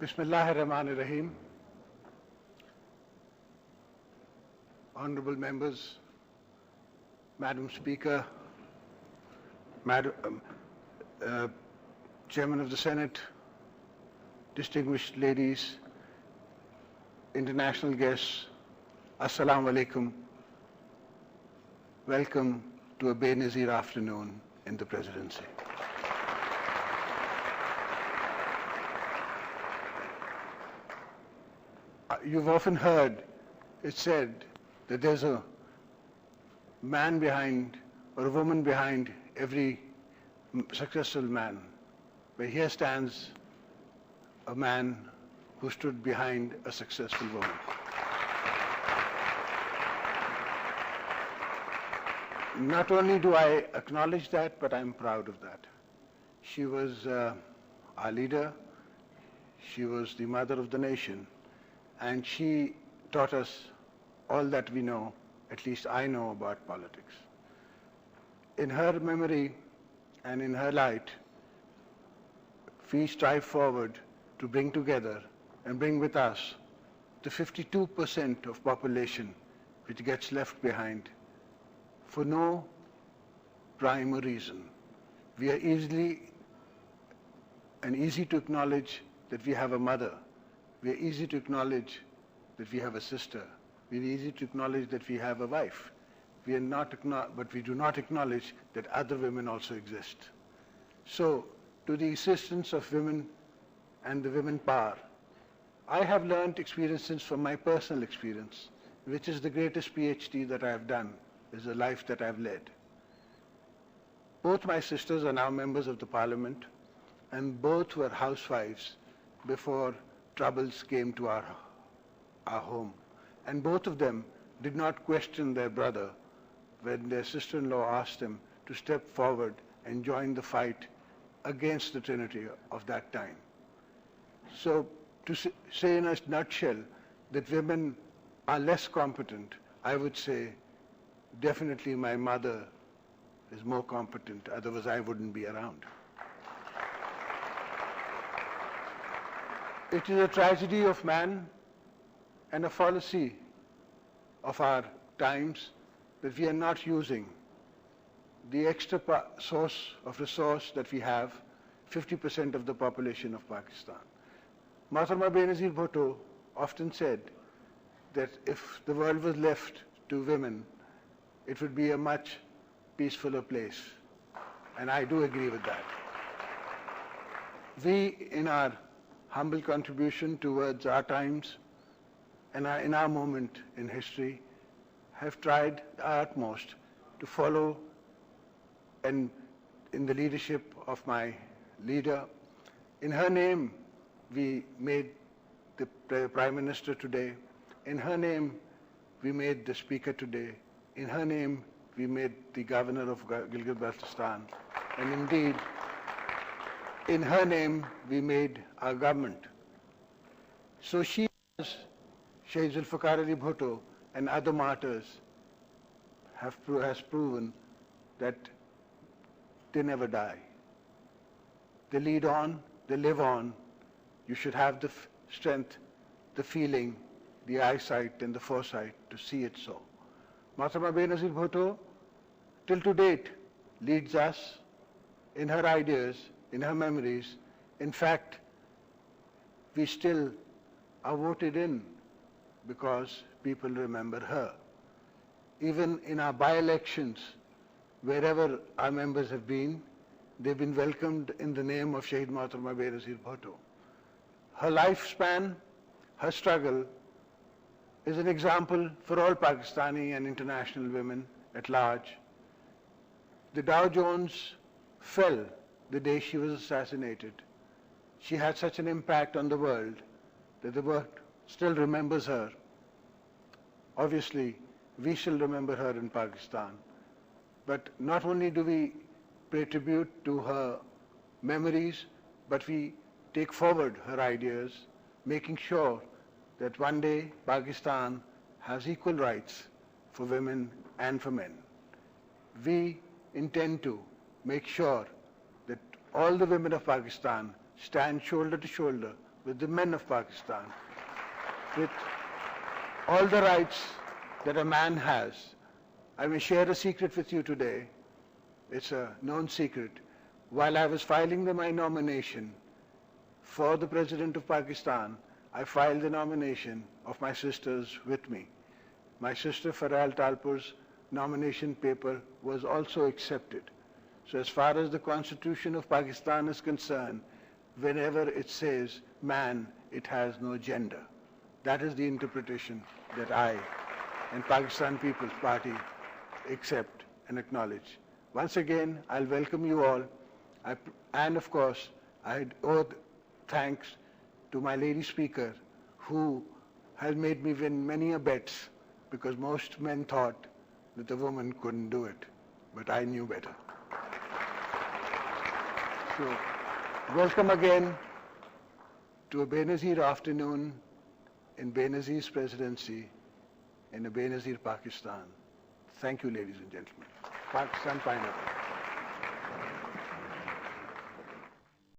Bismillahirrahmanirrahim. Honorable members, Madam Speaker, Chairman of the Senate, distinguished ladies, international guests, Assalamu alaikum. Welcome to a Benazir afternoon in the presidency. You've often heard it said that there's a man behind or a woman behind every successful man. But here stands a man who stood behind a successful woman. Not only do I acknowledge that, but I'm proud of that. She was our leader, she was the mother of the nation, and she taught us all that we know, at least I know about politics. In her memory and in her light, we strive forward to bring together and bring with us the 52% of population which gets left behind for no rhyme or reason. We are easy to acknowledge that we have a mother. We are easy to acknowledge that we have a sister. We are easy to acknowledge that we have a wife. But we do not acknowledge that other women also exist. So, to the assistance of women and the women power, I have learned experiences from my personal experience, which is the greatest PhD that I have done, is the life that I have led. Both my sisters are now members of the Parliament, and both were housewives before troubles came to our home. And both of them did not question their brother when their sister-in-law asked them to step forward and join the fight against the Trinity of that time. So to say in a nutshell that women are less competent, I would say definitely my mother is more competent, otherwise I wouldn't be around. It is a tragedy of man and a fallacy of our times that we are not using the extra source of resource that we have, 50% of the population of Pakistan. Mahatma Benazir Bhutto often said that if the world was left to women, it would be a much peacefuler place. And I do agree with that. We, in our humble contribution towards our times and in our moment in history, have tried our utmost to follow and in the leadership of my leader. In her name, we made the Prime Minister today. In her name, we made the Speaker today. In her name, we made the Governor of Gilgit-Baltistan. And indeed, in her name, we made our government. So she, Shaykh Zulfikar Ali Bhutto and other martyrs has proven that they never die. They lead on, they live on. You should have the strength, the feeling, the eyesight and the foresight to see it so. Mahatma Benazir Bhutto, till to date, leads us in her ideas, in her memories. In fact, we still are voted in because people remember her. Even in our by-elections, wherever our members have been, they've been welcomed in the name of Shaheed Mahatma Benazir Bhutto. Her lifespan, her struggle, is an example for all Pakistani and international women at large. The Dow Jones fell the day she was assassinated. She had such an impact on the world that the world still remembers her. Obviously, we shall remember her in Pakistan. But not only do we pay tribute to her memories, but we take forward her ideas, making sure that one day Pakistan has equal rights for women and for men. We intend to make sure that all the women of Pakistan stand shoulder to shoulder with the men of Pakistan, with all the rights that a man has. I may share a secret with you today. It's a known secret. While I was filing my nomination for the President of Pakistan, I filed the nomination of my sisters with me. My sister Faral Talpur's nomination paper was also accepted. So as far as the Constitution of Pakistan is concerned, whenever it says man, it has no gender. That is the interpretation that I and Pakistan People's Party accept and acknowledge. Once again, I'll welcome you all. And of course, I owe thanks to my lady speaker who has made me win many a bets because most men thought that a woman couldn't do it, but I knew better. So, welcome again to a Benazir afternoon in Benazir's presidency in a Benazir Pakistan. Thank you, ladies and gentlemen. Pakistan Pineapple.